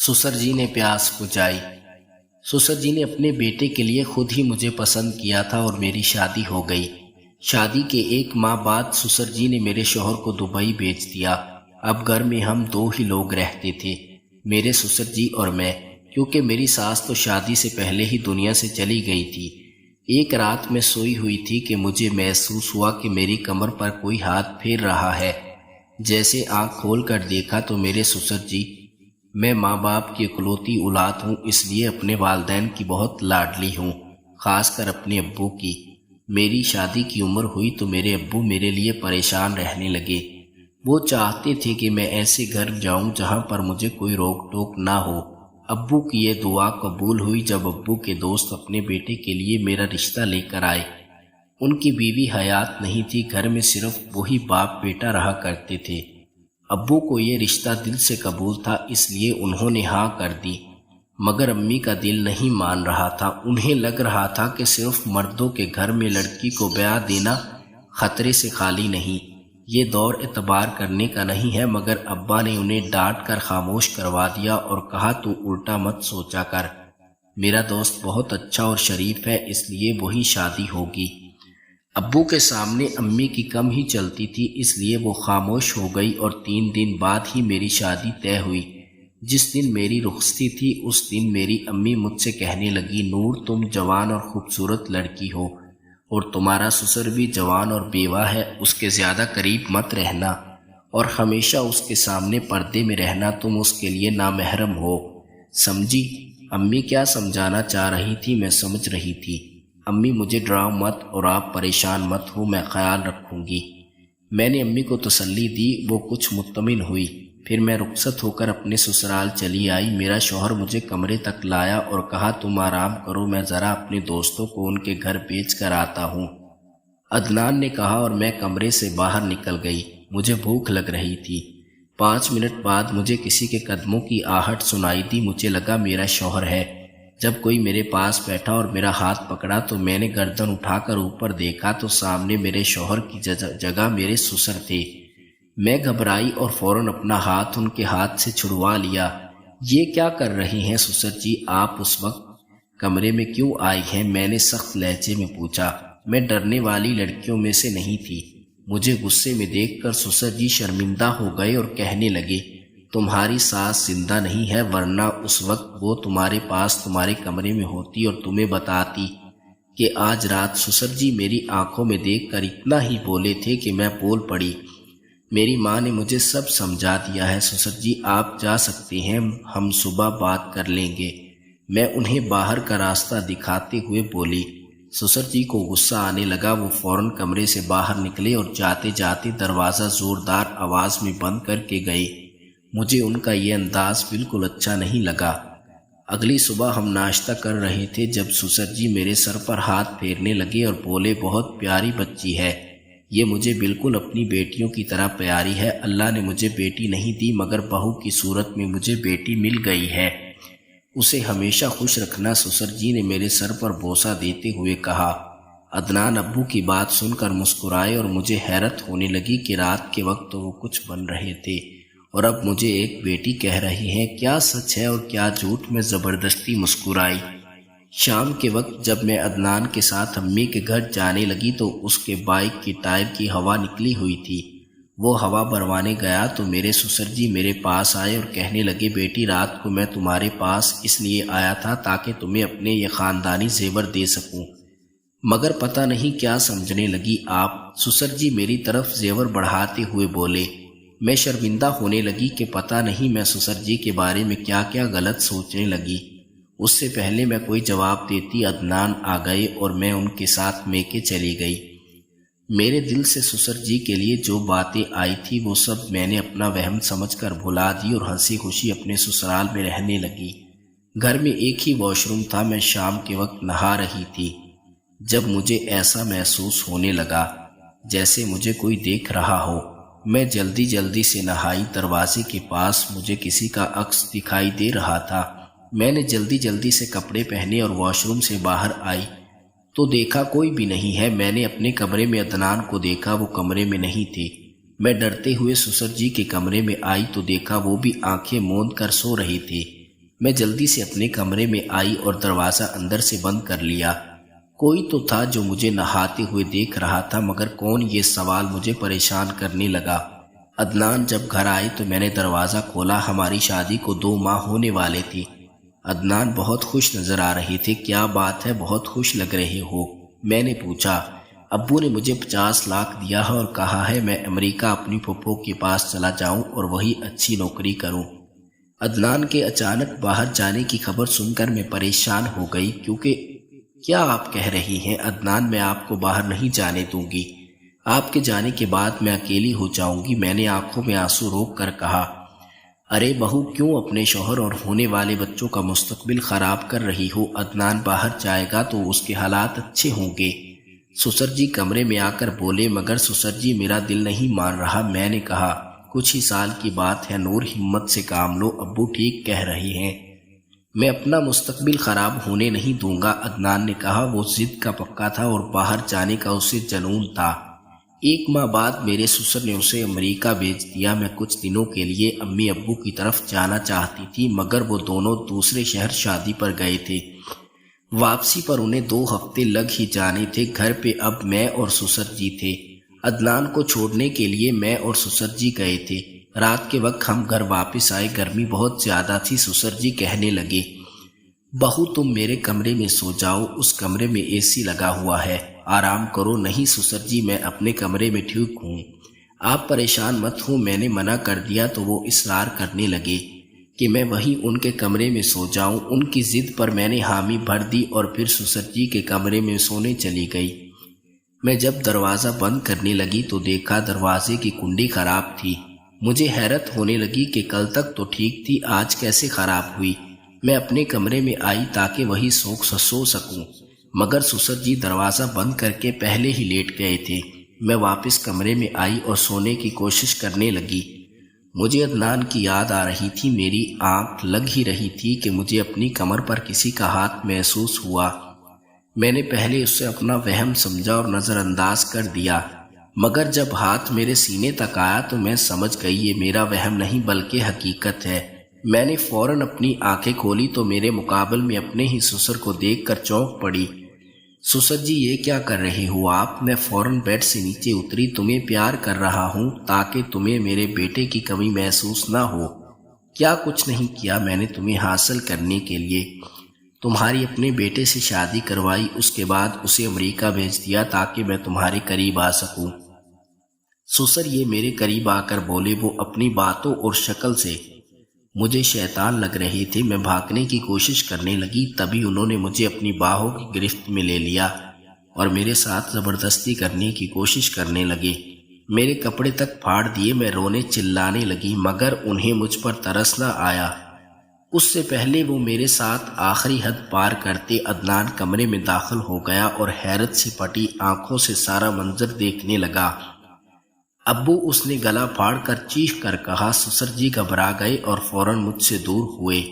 سسر جی نے پیاس بجھائی۔ سسر جی نے اپنے بیٹے کے لیے خود ہی مجھے پسند کیا تھا اور میری شادی ہو گئی۔ شادی کے 1 ماہ بعد سسر جی نے میرے شوہر کو دبئی بھیج دیا۔ اب گھر میں ہم 2 ہی لوگ رہتے تھے، میرے سسر جی اور میں، کیونکہ میری ساس تو شادی سے پہلے ہی دنیا سے چلی گئی تھی۔ ایک رات میں سوئی ہوئی تھی کہ مجھے محسوس ہوا کہ میری کمر پر کوئی ہاتھ پھیر رہا ہے۔ جیسے آنکھ کھول کر دیکھا تو میرے سسر جی۔ میں ماں باپ کی اکلوتی اولاد ہوں، اس لیے اپنے والدین کی بہت لاڈلی ہوں، خاص کر اپنے ابو کی۔ میری شادی کی عمر ہوئی تو میرے ابو میرے لیے پریشان رہنے لگے۔ وہ چاہتے تھے کہ میں ایسے گھر جاؤں جہاں پر مجھے کوئی روک ٹوک نہ ہو۔ ابو کی یہ دعا قبول ہوئی جب ابو کے دوست اپنے بیٹے کے لیے میرا رشتہ لے کر آئے۔ ان کی بیوی حیات نہیں تھی، گھر میں صرف وہی باپ بیٹا رہا کرتے تھے۔ ابو کو یہ رشتہ دل سے قبول تھا، اس لیے انہوں نے ہاں کر دی، مگر امی کا دل نہیں مان رہا تھا۔ انہیں لگ رہا تھا کہ صرف مردوں کے گھر میں لڑکی کو بیاہ دینا خطرے سے خالی نہیں، یہ دور اعتبار کرنے کا نہیں ہے، مگر ابا نے انہیں ڈانٹ کر خاموش کروا دیا اور کہا تو الٹا مت سوچا کر، میرا دوست بہت اچھا اور شریف ہے، اس لیے وہی شادی ہوگی۔ ابو کے سامنے امی کی کم ہی چلتی تھی، اس لیے وہ خاموش ہو گئی اور 3 دن بعد ہی میری شادی طے ہوئی۔ جس دن میری رخصتی تھی اس دن میری امی مجھ سے کہنے لگی، نور تم جوان اور خوبصورت لڑکی ہو اور تمہارا سسر بھی جوان اور بیوہ ہے، اس کے زیادہ قریب مت رہنا اور ہمیشہ اس کے سامنے پردے میں رہنا، تم اس کے لیے نامحرم ہو، سمجھی؟ امی کیا سمجھانا چاہ رہی تھی میں سمجھ رہی تھی۔ امی مجھے ڈراؤ مت اور آپ پریشان مت ہو، میں خیال رکھوں گی۔ میں نے امی کو تسلی دی، وہ کچھ مطمئن ہوئی۔ پھر میں رخصت ہو کر اپنے سسرال چلی آئی۔ میرا شوہر مجھے کمرے تک لایا اور کہا تم آرام کرو، میں ذرا اپنے دوستوں کو ان کے گھر بھیج کر آتا ہوں۔ عدنان نے کہا اور میں کمرے سے باہر نکل گئی۔ مجھے بھوک لگ رہی تھی۔ 5 منٹ بعد مجھے کسی کے قدموں کی آہٹ سنائی دی، مجھے لگا میرا شوہر ہے۔ جب کوئی میرے پاس بیٹھا اور میرا ہاتھ پکڑا تو میں نے گردن اٹھا کر اوپر دیکھا تو سامنے میرے شوہر کی جگہ میرے سسر تھے۔ میں گھبرائی اور فوراً اپنا ہاتھ ان کے ہاتھ سے چھڑوا لیا۔ یہ کیا کر رہے ہیں سسر جی، آپ اس وقت کمرے میں کیوں آئی ہیں؟ میں نے سخت لہجے میں پوچھا۔ میں ڈرنے والی لڑکیوں میں سے نہیں تھی۔ مجھے غصے میں دیکھ کر سسر جی شرمندہ ہو گئے اور کہنے لگے، تمہاری ساس زندہ نہیں ہے، ورنہ اس وقت وہ تمہارے پاس تمہارے کمرے میں ہوتی اور تمہیں بتاتی کہ آج رات سسر جی میری آنکھوں میں دیکھ کر اتنا ہی بولے تھے کہ میں بول پڑی۔ میری ماں نے مجھے سب سمجھا دیا ہے سسر جی، آپ جا سکتے ہیں، ہم صبح بات کر لیں گے۔ میں انہیں باہر کا راستہ دکھاتے ہوئے بولی۔ سسر جی کو غصہ آنے لگا، وہ فوراً کمرے سے باہر نکلے اور جاتے جاتے دروازہ زوردار آواز میں بند کر کے گئے۔ مجھے ان کا یہ انداز بالکل اچھا نہیں لگا۔ اگلی صبح ہم ناشتہ کر رہے تھے جب سسر جی میرے سر پر ہاتھ پھیرنے لگے اور بولے، بہت پیاری بچی ہے، یہ مجھے بالکل اپنی بیٹیوں کی طرح پیاری ہے۔ اللہ نے مجھے بیٹی نہیں دی مگر بہو کی صورت میں مجھے بیٹی مل گئی ہے، اسے ہمیشہ خوش رکھنا، سسر جی نے میرے سر پر بوسہ دیتے ہوئے کہا۔ عدنان ابو کی بات سن کر مسکرائے اور مجھے حیرت ہونے لگی کہ رات کے وقت تو وہ کچھ بن رہے تھے اور اب مجھے ایک بیٹی کہہ رہی ہیں، کیا سچ ہے اور کیا جھوٹ؟ میں زبردستی مسکرائی۔ شام کے وقت جب میں عدنان کے ساتھ امی کے گھر جانے لگی تو اس کے بائک کی ٹائر کی ہوا نکلی ہوئی تھی۔ وہ ہوا بھروانے گیا تو میرے سسر جی میرے پاس آئے اور کہنے لگے، بیٹی رات کو میں تمہارے پاس اس لیے آیا تھا تاکہ تمہیں اپنے یہ خاندانی زیور دے سکوں، مگر پتہ نہیں کیا سمجھنے لگی آپ؟ سسر جی میری طرف زیور بڑھاتے ہوئے بولے۔ میں شرمندہ ہونے لگی کہ پتہ نہیں میں سسر جی کے بارے میں کیا کیا غلط سوچنے لگی۔ اس سے پہلے میں کوئی جواب دیتی عدنان آ گئے اور میں ان کے ساتھ میکے چلی گئی۔ میرے دل سے سسر جی کے لیے جو باتیں آئی تھی وہ سب میں نے اپنا وہم سمجھ کر بھلا دی اور ہنسی خوشی اپنے سسرال میں رہنے لگی۔ گھر میں ایک ہی واش روم تھا، میں شام کے وقت نہا رہی تھی جب مجھے ایسا محسوس ہونے لگا جیسے مجھے کوئی دیکھ رہا ہو۔ میں جلدی جلدی سے نہائی، دروازے کے پاس مجھے کسی کا عکس دکھائی دے رہا تھا۔ میں نے جلدی جلدی سے کپڑے پہنے اور واش روم سے باہر آئی تو دیکھا کوئی بھی نہیں ہے۔ میں نے اپنے کمرے میں عدنان کو دیکھا، وہ کمرے میں نہیں تھے۔ میں ڈرتے ہوئے سسر جی کے کمرے میں آئی تو دیکھا وہ بھی آنکھیں موند کر سو رہے تھے۔ میں جلدی سے اپنے کمرے میں آئی اور دروازہ اندر سے بند کر لیا۔ کوئی تو تھا جو مجھے نہاتے ہوئے دیکھ رہا تھا، مگر کون، یہ سوال مجھے پریشان کرنے لگا۔ عدنان جب گھر آئے تو میں نے دروازہ کھولا۔ ہماری شادی کو 2 ماہ ہونے والے تھے۔ عدنان بہت خوش نظر آ رہے تھے۔ کیا بات ہے، بہت خوش لگ رہے ہو؟ میں نے پوچھا۔ ابو نے مجھے 50 لاکھ دیا ہے اور کہا ہے میں امریکہ اپنی پھپھو کے پاس چلا جاؤں اور وہی اچھی نوکری کروں۔ عدنان کے اچانک باہر جانے کی خبر سن کر میں پریشان ہو گئی، کیونکہ کیا آپ کہہ رہی ہیں عدنان؟ میں آپ کو باہر نہیں جانے دوں گی۔ آپ کے جانے کے بعد میں اکیلی ہو جاؤں گی۔ میں نے آنکھوں میں آنسو روک کر کہا، ارے بہو، کیوں اپنے شوہر اور ہونے والے بچوں کا مستقبل خراب کر رہی ہو؟ عدنان باہر جائے گا تو اس کے حالات اچھے ہوں گے۔ سسر جی کمرے میں آ کر بولے۔ مگر سسر جی، میرا دل نہیں مان رہا۔ میں نے کہا، کچھ ہی سال کی بات ہے نور، ہمت سے کام لو۔ ابو ٹھیک کہہ رہے ہیں، میں اپنا مستقبل خراب ہونے نہیں دوں گا۔ عدنان نے کہا۔ وہ ضد کا پکا تھا اور باہر جانے کا اسے جنون تھا۔ 1 ماہ بعد میرے سسر نے اسے امریکہ بھیج دیا۔ میں کچھ دنوں کے لیے امی ابو کی طرف جانا چاہتی تھی، مگر وہ دونوں دوسرے شہر شادی پر گئے تھے۔ واپسی پر انہیں 2 ہفتے لگ ہی جانے تھے۔ گھر پہ اب میں اور سسر جی تھے۔ عدنان کو چھوڑنے کے لیے میں اور سسر جی گئے تھے۔ رات کے وقت ہم گھر واپس آئے۔ گرمی بہت زیادہ تھی۔ سسر جی کہنے لگے، بہو تم میرے کمرے میں سو جاؤ، اس کمرے میں اے سی لگا ہوا ہے، آرام کرو۔ نہیں سسر جی، میں اپنے کمرے میں ٹھیک ہوں، آپ پریشان مت ہوں۔ میں نے منع کر دیا تو وہ اصرار کرنے لگے کہ میں وہیں ان کے کمرے میں سو جاؤں۔ ان کی ضد پر میں نے حامی بھر دی اور پھر سسر جی کے کمرے میں سونے چلی گئی۔ میں جب دروازہ بند کرنے لگی تو دیکھا دروازے کی کنڈی خراب تھی۔ مجھے حیرت ہونے لگی کہ کل تک تو ٹھیک تھی، آج کیسے خراب ہوئی۔ میں اپنے کمرے میں آئی تاکہ وہی سو سکوں، مگر سسر جی دروازہ بند کر کے پہلے ہی لیٹ گئے تھے۔ میں واپس کمرے میں آئی اور سونے کی کوشش کرنے لگی۔ مجھے عدنان کی یاد آ رہی تھی۔ میری آنکھ لگ ہی رہی تھی کہ مجھے اپنی کمر پر کسی کا ہاتھ محسوس ہوا۔ میں نے پہلے اس سے اپنا وہم سمجھا اور نظر انداز کر دیا، مگر جب ہاتھ میرے سینے تک آیا تو میں سمجھ گئی یہ میرا وہم نہیں بلکہ حقیقت ہے۔ میں نے فوراً اپنی آنکھیں کھولی تو میرے مقابل میں اپنے ہی سسر کو دیکھ کر چونک پڑی۔ سسر جی، یہ کیا کر رہے ہو آپ؟ میں فوراً بیڈ سے نیچے اتری۔ تمہیں پیار کر رہا ہوں تاکہ تمہیں میرے بیٹے کی کمی محسوس نہ ہو۔ کیا کچھ نہیں کیا میں نے تمہیں حاصل کرنے کے لیے؟ تمہاری اپنے بیٹے سے شادی کروائی، اس کے بعد اسے امریکہ بھیج دیا تاکہ میں تمہارے قریب آ سکوں۔ سسر یہ میرے قریب آ کر بولے۔ وہ اپنی باتوں اور شکل سے مجھے شیطان لگ رہے تھے۔ میں بھاگنے کی کوشش کرنے لگی، تبھی انہوں نے مجھے اپنی باہوں کی گرفت میں لے لیا اور میرے ساتھ زبردستی کرنے کی کوشش کرنے لگے۔ میرے کپڑے تک پھاڑ دیے۔ میں رونے چلانے لگی، مگر انہیں مجھ پر ترس نہ آیا۔ اس سے پہلے وہ میرے ساتھ آخری حد پار کرتے، عدنان کمرے میں داخل ہو گیا اور حیرت سے پٹی آنکھوں سے سارا منظر دیکھنے لگا۔ ابو، اس نے گلا پھاڑ کر چیخ کر کہا۔ سسر جی گھبرا گئے اور فوراً مجھ سے دور ہوئے۔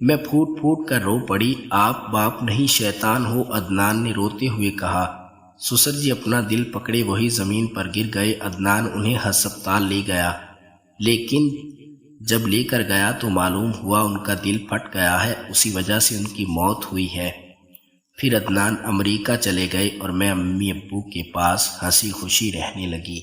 میں پھوٹ پھوٹ کر رو پڑی۔ آپ باپ نہیں شیطان ہو، عدنان نے روتے ہوئے کہا۔ سسر جی اپنا دل پکڑے وہی زمین پر گر گئے۔ عدنان انہیں ہسپتال لے گیا، لیکن جب لے کر گیا تو معلوم ہوا ان کا دل پھٹ گیا ہے، اسی وجہ سے ان کی موت ہوئی ہے۔ پھر عدنان امریکہ چلے گئے اور میں امی ابو کے پاس ہنسی خوشی رہنے لگی۔